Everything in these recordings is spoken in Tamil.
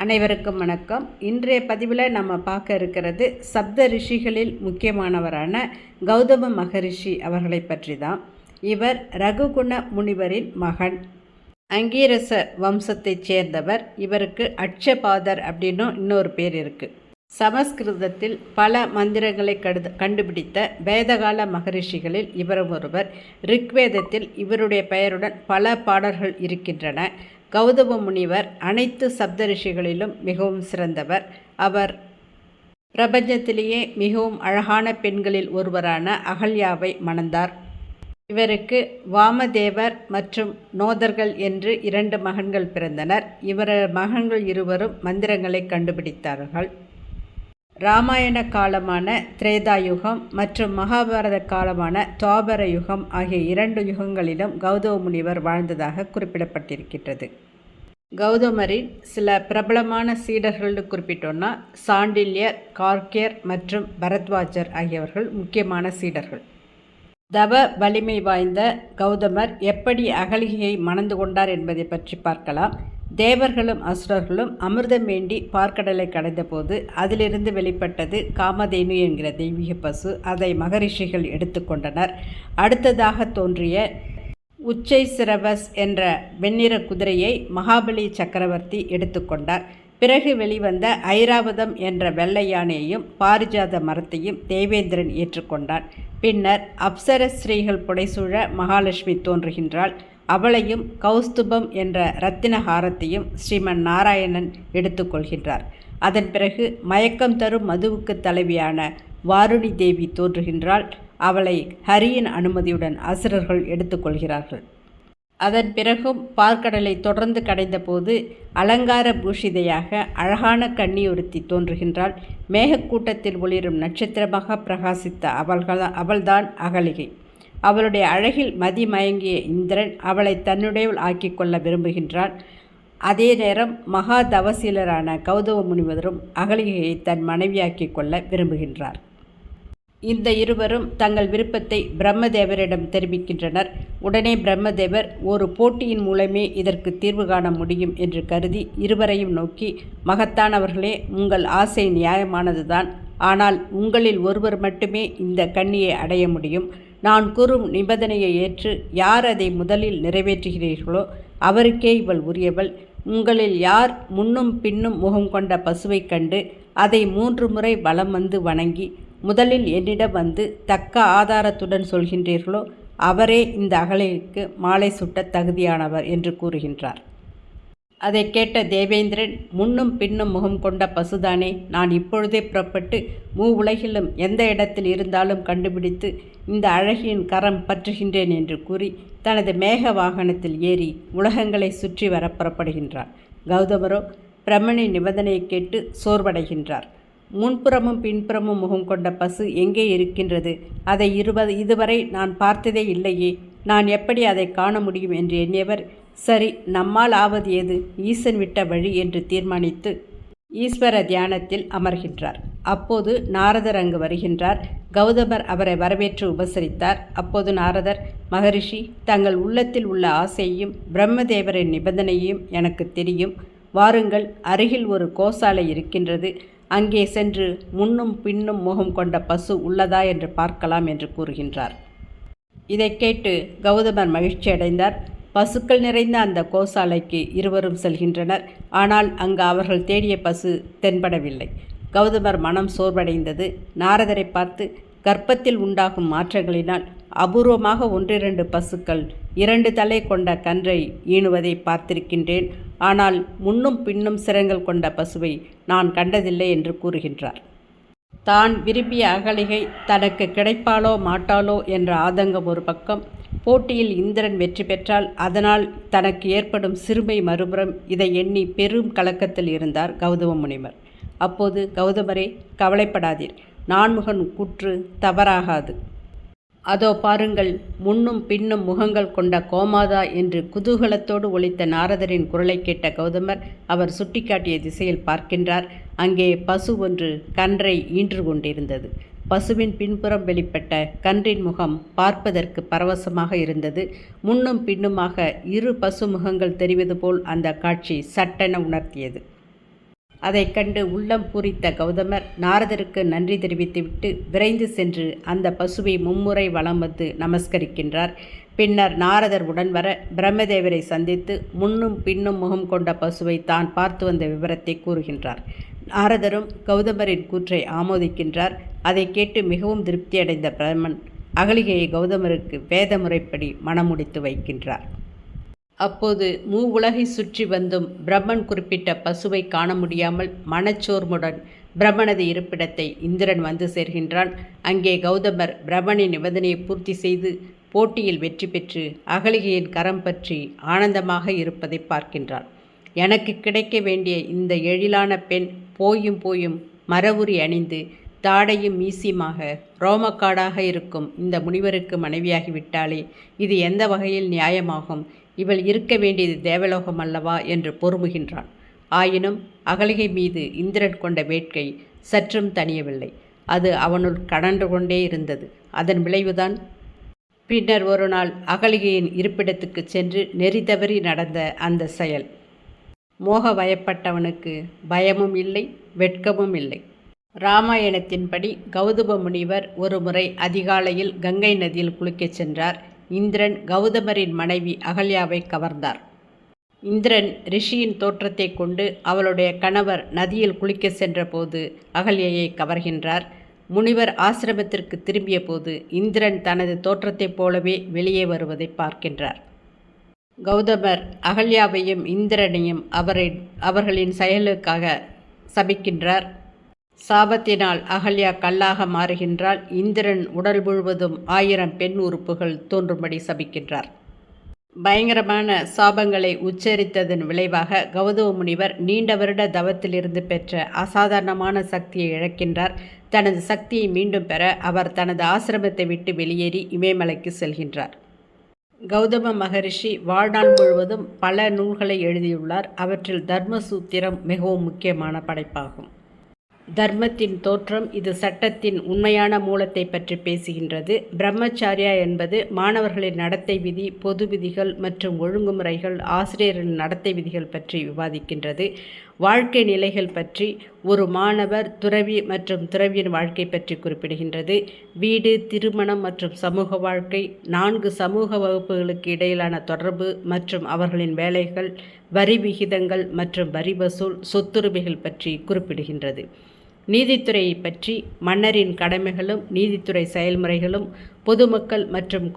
அனைவருக்கும் வணக்கம். இன்றைய பதிவில் நம்ம பார்க்க இருக்கிறது சப்த ரிஷிகளில் முக்கியமானவரான கௌதம மகரிஷி அவர்களை பற்றி தான். இவர் ரகுகுண முனிவரின் மகன், அங்கீரச வம்சத்தைச் சேர்ந்தவர். இவருக்கு அட்சபாதர் அப்படின்னும் இன்னொரு பேர் இருக்குது. சமஸ்கிருதத்தில் பல மந்திரங்களை கண்டுபிடித்த வேதகால மகரிஷிகளில் இவரும் ஒருவர். ரிக்வேதத்தில் இவருடைய பெயருடன் பல பாடல்கள் இருக்கின்றன. கௌதம முனிவர் அனைத்து சப்த ரிஷிகளிலும் மிகவும் சிறந்தவர். அவர் பிரபஞ்சத்திலேயே மிகவும் அழகான பெண்களில் ஒருவரான அகல்யாவை மணந்தார். இவருக்கு வாமதேவர் மற்றும் நோதர்கள் என்று 2 மகன்கள் பிறந்தனர். மகன்கள் இருவரும் மந்திரங்களை கண்டுபிடித்தார்கள். இராமாயண காலமான திரேதாயுகம் மற்றும் மகாபாரத காலமான துவாபர யுகம் ஆகிய 2 யுகங்களிலும் கௌதம முனிவர் வாழ்ந்ததாக குறிப்பிடப்பட்டிருக்கின்றது. கௌதமரின் சில பிரபலமான சீடர்கள்னு குறிப்பிட்டோன்னா சாண்டில்யர், கார்க்கியர் மற்றும் பரத்வாஜர் ஆகியவர்கள் முக்கியமான சீடர்கள். தவ வலிமை வாய்ந்த கௌதமர் எப்படி அகலிகையை மணந்து கொண்டார் என்பதை பற்றி பார்க்கலாம். தேவர்களும் அசுரர்களும் அமிர்தம் வேண்டி பார்க்கடலை கடைந்தபோது அதிலிருந்து வெளிப்பட்டது காமதேனு என்கிற தெய்வீக பசு. அதை மகரிஷிகள் எடுத்துக்கொண்டனர். அடுத்ததாக தோன்றிய உச்சை சிரவஸ் என்ற வெண்ணிற குதிரையை மகாபலி சக்கரவர்த்தி எடுத்துக்கொண்டார். பிறகு வெளிவந்த ஐராவதம் என்ற வெள்ளை யானையையும் பாரிஜாத மரத்தையும் தேவேந்திரன் ஏற்றுக்கொண்டான். பின்னர் அப்சரஸ்ரீகள் புடைசூழ மகாலட்சுமி தோன்றுகின்றாள். அவளையும் கௌஸ்துபம் என்ற இரத்தின ஹாரத்தையும் ஸ்ரீமன் நாராயணன் எடுத்துக்கொள்கின்றார். அதன் பிறகு மயக்கம் தரும் மதுவுக்கு தலைவியான வாருணி தேவி தோன்றுகின்றாள். அவளை ஹரியின் அனுமதியுடன் அசுரர்கள் எடுத்துக்கொள்கிறார்கள். அதன் பிறகும் பார்க்கடலை தொடர்ந்து கடைந்தபோது அலங்கார பூஷிதையாக அழகான கன்னி ஒருத்தி தோன்றுகின்றாள். மேகக்கூட்டத்தில் ஒளிரும் நட்சத்திரமாக பிரகாசித்த அவள்தான் அகலிகை. அவளுடைய அழகில் மதிமயங்கிய இந்திரன் அவளை தன்னுடையவள் ஆக்கிக் கொள்ள விரும்புகின்றான். அதே நேரம் மகா தவசீலரான கௌதம முனிவரும் அகலிகையை தன் மனைவியாக்கிக் கொள்ள விரும்புகின்றார். இந்த இருவரும் தங்கள் விருப்பத்தை பிரம்மதேவரிடம் தெரிவிக்கின்றனர். உடனே பிரம்மதேவர் ஒரு போட்டியின் மூலமே இதற்கு தீர்வு காண முடியும் என்று கருதி இருவரையும் நோக்கி, மகத்தானவர்களே, உங்கள் ஆசை நியாயமானதுதான். ஆனால் உங்களில் ஒருவர் மட்டுமே இந்த கன்னியை அடைய முடியும். நான் கூறும் நிபந்தனையை ஏற்று யார் அதை முதலில் நிறைவேற்றுகிறீர்களோ அவருக்கே இவள் உரியவள். உங்களில் யார் முன்னும் பின்னும் முகம் கொண்ட பசுவை கண்டு அதை 3 முறை வலம் வந்து வணங்கி முதலில் என்னிடம் வந்து தக்க ஆதாரத்துடன் சொல்கின்றீர்களோ அவரே இந்த அகலிகைக்கு மாலை சுட்ட தகுதியானவர் என்று கூறுகின்றார். அதை கேட்ட தேவேந்திரன், முன்னும் பின்னும் முகம் கொண்ட பசுதானே, நான் இப்பொழுதே புறப்பட்டு உலகிலும் எந்த இடத்தில் இருந்தாலும் கண்டுபிடித்து இந்த அழகியின் கரம் பற்றுகின்றேன் என்று கூறி தனது மேக வாகனத்தில் ஏறி உலகங்களை சுற்றி வர புறப்படுகின்றார். கௌதமரோ பிரம்மனின் நிபந்தனையை கேட்டு சோர்வடைகின்றார். முன்புறமும் பின்புறமும் முகம் கொண்ட பசு எங்கே இருக்கின்றது? அதை இதுவரை நான் பார்த்ததே இல்லையே. நான் எப்படி அதை காண முடியும் என்று எண்ணியவர், சரி, நம்மால் ஆவது ஏது, ஈசன் விட்ட வழி என்று தீர்மானித்து ஈஸ்வர தியானத்தில் அமர்கின்றார். அப்போது நாரதர் அங்கு வருகின்றார். கௌதமர் அவரை வரவேற்று உபசரித்தார். அப்போது நாரதர், மகரிஷி, தங்கள் உள்ளத்தில் உள்ள ஆசையையும் பிரம்மதேவரின் நிபந்தனையையும் எனக்கு தெரியும். வாருங்கள், அருகில் ஒரு கோசாலை இருக்கின்றது. அங்கே சென்று முன்னும் பின்னும் முகம் கொண்ட பசு உள்ளதா என்று பார்க்கலாம் என்று கூறுகின்றார். இதை கேட்டு கௌதமர் மகிழ்ச்சி அடைந்தார். பசுக்கள் நிறைந்த அந்த கோசாலைக்கு இருவரும் செல்கின்றனர். ஆனால் அங்கு அவர்கள் தேடிய பசு தென்படவில்லை. கௌதமர் மனம் சோர்வடைந்தது. நாரதரை பார்த்து, கர்ப்பத்தில் உண்டாகும் மாற்றங்களினால் அபூர்வமாக 1-2 பசுக்கள் 2 தலை கொண்ட கன்றை ஈணுவதை பார்த்திருக்கின்றேன். ஆனால் முன்னும் பின்னும் சிரங்கள் கொண்ட பசுவை நான் கண்டதில்லை என்று கூறுகின்றார். தான் விரும்பிய அகலிகை தனக்கு கிடைப்பாளோ மாட்டாளோ என்ற ஆதங்கம் ஒரு பக்கம், போட்டியில் இந்திரன் வெற்றி பெற்றால் அதனால் தனக்கு ஏற்படும் சிறுமை மறுபுறம், இதை எண்ணி பெரும் கலக்கத்தில் இருந்தார் கௌதம முனிவர். அப்போது கௌதமரே, கவலைப்படாதீர், நான்முகன் கூற்று தவறாகாது. அதோ பாருங்கள், முன்னும் பின்னும் முகங்கள் கொண்ட கோமாதா என்று குதூகலத்தோடு ஒலித்த நாரதரின் குரலை கேட்ட கௌதமர் அவர் சுட்டிக்காட்டிய திசையில் பார்க்கின்றார். அங்கே பசு ஒன்று கன்றை ஈன்று கொண்டிருந்தது. பசுவின் பின்புறம் வெளிப்பட்ட கன்றின் முகம் பார்ப்பதற்கு பரவசமாக இருந்தது. முன்னும் பின்னுமாக 2 பசு முகங்கள் தெரிவது போல் அந்த காட்சி சட்டென உணர்த்தியது. அதைக் கண்டு உள்ளம் பூரித்த கௌதமர் நாரதருக்கு நன்றி தெரிவித்துவிட்டு விரைந்து சென்று அந்த பசுவை மும்முறை வலம் வந்து நமஸ்கரிக்கின்றார். பின்னர் நாரதர் உடன் வர பிரம்மதேவரை சந்தித்து முன்னும் பின்னும் முகம் கொண்ட பசுவை தான் பார்த்து வந்த விவரத்தை கூறுகின்றார். நாரதரும் கௌதமரின் கூற்றை ஆமோதிக்கின்றார். அதை கேட்டு மிகவும் திருப்தியடைந்த பிரம்மன் அகலிகையை கௌதமருக்கு வேத முறைப்படி மணமுடித்து வைக்கின்றார். அப்போது மூவுலகை சுற்றி வந்தும் பிரம்மன் குறிப்பிட்ட பசுவை காண முடியாமல் மனச்சோர்வுடன் பிரம்மனது இருப்பிடத்தை இந்திரன் வந்து சேர்கின்றான். அங்கே கௌதமர் பிரம்மனின் நிபந்தனையை பூர்த்தி செய்து போட்டியில் வெற்றி பெற்று அகலிகையின் கரம் பற்றி ஆனந்தமாக இருப்பதை பார்க்கின்றான். எனக்கு கிடைக்க வேண்டிய இந்த எழிலான பெண் போயும் போயும் மரவுரி அணிந்து தாடையும் மீசியுமாக ரோமக்காடாக இருக்கும் இந்த முனிவருக்கு மனைவியாகிவிட்டாலே இது எந்த வகையில் நியாயமாகும்? இவள் இருக்க வேண்டியது தேவலோகம் அல்லவா என்று பொறுமுகின்றான். ஆயினும் அகலிகை மீது இந்திரன் கொண்ட வேட்கை சற்றும் தணியவில்லை. அது அவனுள் கடந்து கொண்டே இருந்தது. அதன் விளைவுதான் பின்னர் ஒரு நாள் அகலிகையின் இருப்பிடத்துக்கு சென்று நெறி தவறி நடந்த அந்த செயல். மோக வயப்பட்டவனுக்கு பயமும் இல்லை, வெட்கமும் இல்லை. இராமாயணத்தின்படி கௌதம முனிவர் ஒரு முறை அதிகாலையில் கங்கை நதியில் குளிக்கச் சென்றார். இந்திரன் கௌதமரின் மனைவி அகல்யாவை கவர்ந்தார். இந்திரன் ரிஷியின் தோற்றத்தை கொண்டு அவளுடைய கணவர் நதியில் குளிக்க சென்றபோது அகல்யையை கவர்கின்றார். முனிவர் ஆசிரமத்திற்கு திரும்பிய போது இந்திரன் தனது தோற்றத்தைப் போலவே வெளியே வருவதை பார்க்கின்றார். கௌதமர் அகல்யாவையும் இந்திரனையும் அவர்களின் செயலுக்காக சபிக்கின்றார். சாபத்தினால் அகல்யா கல்லாக மாறுகின்றாள். இந்திரன் உடல் முழுவதும் 1000 பெண் உறுப்புகள் தோன்றும்படி சபிக்கின்றார். பயங்கரமான சாபங்களை உச்சரித்ததன் விளைவாக கௌதம முனிவர் நீண்ட வருட தவத்திலிருந்து பெற்ற அசாதாரணமான சக்தியை இழக்கின்றார். தனது சக்தியை மீண்டும் பெற அவர் தனது ஆசிரமத்தை விட்டு வெளியேறி இமயமலைக்கு செல்கின்றார். கௌதம மகரிஷி வாழ்நாள் முழுவதும் பல நூல்களை எழுதியுள்ளார். அவற்றில் தர்மசூத்திரம் மிகவும் முக்கியமான படைப்பாகும். தர்மத்தின் தோற்றம் இது சட்டத்தின் உண்மையான மூலத்தை பற்றி பேசுகின்றது. பிரம்மச்சாரியா என்பது மாணவர்களின் நடத்தை விதி, பொது விதிகள் மற்றும் ஒழுங்குமுறைகள், ஆசிரியர்களின் நடத்தை விதிகள் பற்றி விவாதிக்கின்றது. வாழ்க்கை நிலைகள் பற்றி ஒரு மாணவர், துறவி மற்றும் துறவியின் வாழ்க்கை பற்றி குறிப்பிடுகின்றது. வீடு, திருமணம் மற்றும் சமூக வாழ்க்கை, 4 சமூக வகுப்புகளுக்கு இடையிலான தொடர்பு மற்றும் அவர்களின் வேலைகள், வரி விகிதங்கள் மற்றும் வரி வசூல், சொத்துரிமைகள் பற்றி குறிப்பிடுகின்றது. நீதித்துறையை பற்றி மன்னரின் கடமைகளும் நீதித்துறை செயல்முறைகளும், பொதுமக்கள் மற்றும்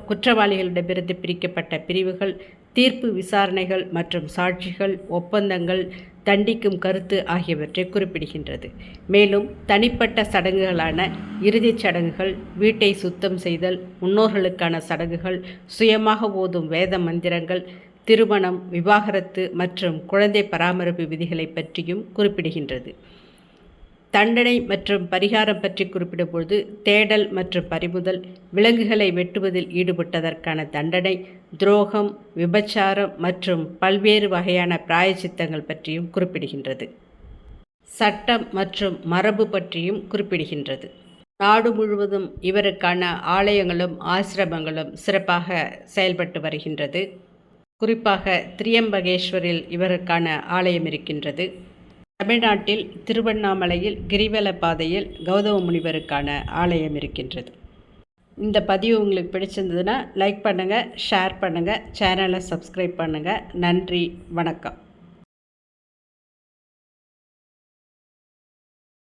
குற்றவாளிகளிடமிருந்து பிரிக்கப்பட்ட பிரிவுகள், தீர்ப்பு விசாரணைகள் மற்றும் சாட்சிகள், ஒப்பந்தங்கள், தண்டிக்கும் கருத்து ஆகியவற்றை குறிப்பிடுகின்றது. மேலும் தனிப்பட்ட சடங்குகளான இறுதிச் சடங்குகள், வீட்டை சுத்தம் செய்தல், முன்னோர்களுக்கான சடங்குகள், சுயமாக ஓதும் வேத மந்திரங்கள், திருமணம், விவாகரத்து மற்றும் குழந்தை பராமரிப்பு விதிகளை பற்றியும் குறிப்பிடுகின்றது. தண்டனை மற்றும் பரிகாரம் பற்றி குறிப்பிடும்போது தேடல் மற்றும் பறிமுதல், விலங்குகளை வெட்டுவதில் ஈடுபட்டதற்கான தண்டனை, துரோகம், விபச்சாரம் மற்றும் பல்வேறு வகையான பிராயச்சித்தங்கள் பற்றியும் குறிப்பிடுகின்றது. சட்டம் மற்றும் மரபு பற்றியும் குறிப்பிடுகின்றது. நாடு முழுவதும் இவருக்கான ஆலயங்களும் ஆசிரமங்களும் சிறப்பாக செயல்பட்டு வருகின்றது. குறிப்பாக திரியம்பகேஸ்வரில் இவருக்கான ஆலயம் இருக்கின்றது. தமிழ்நாட்டில் திருவண்ணாமலையில் கிரிவல பாதையில் கௌதம முனிவருக்கான ஆலயம் இருக்கின்றது. இந்த பதிவு உங்களுக்கு பிடிச்சிருந்ததுன்னா லைக் பண்ணுங்கள், ஷேர் பண்ணுங்கள், சேனலை சப்ஸ்கிரைப் பண்ணுங்கள். நன்றி, வணக்கம்.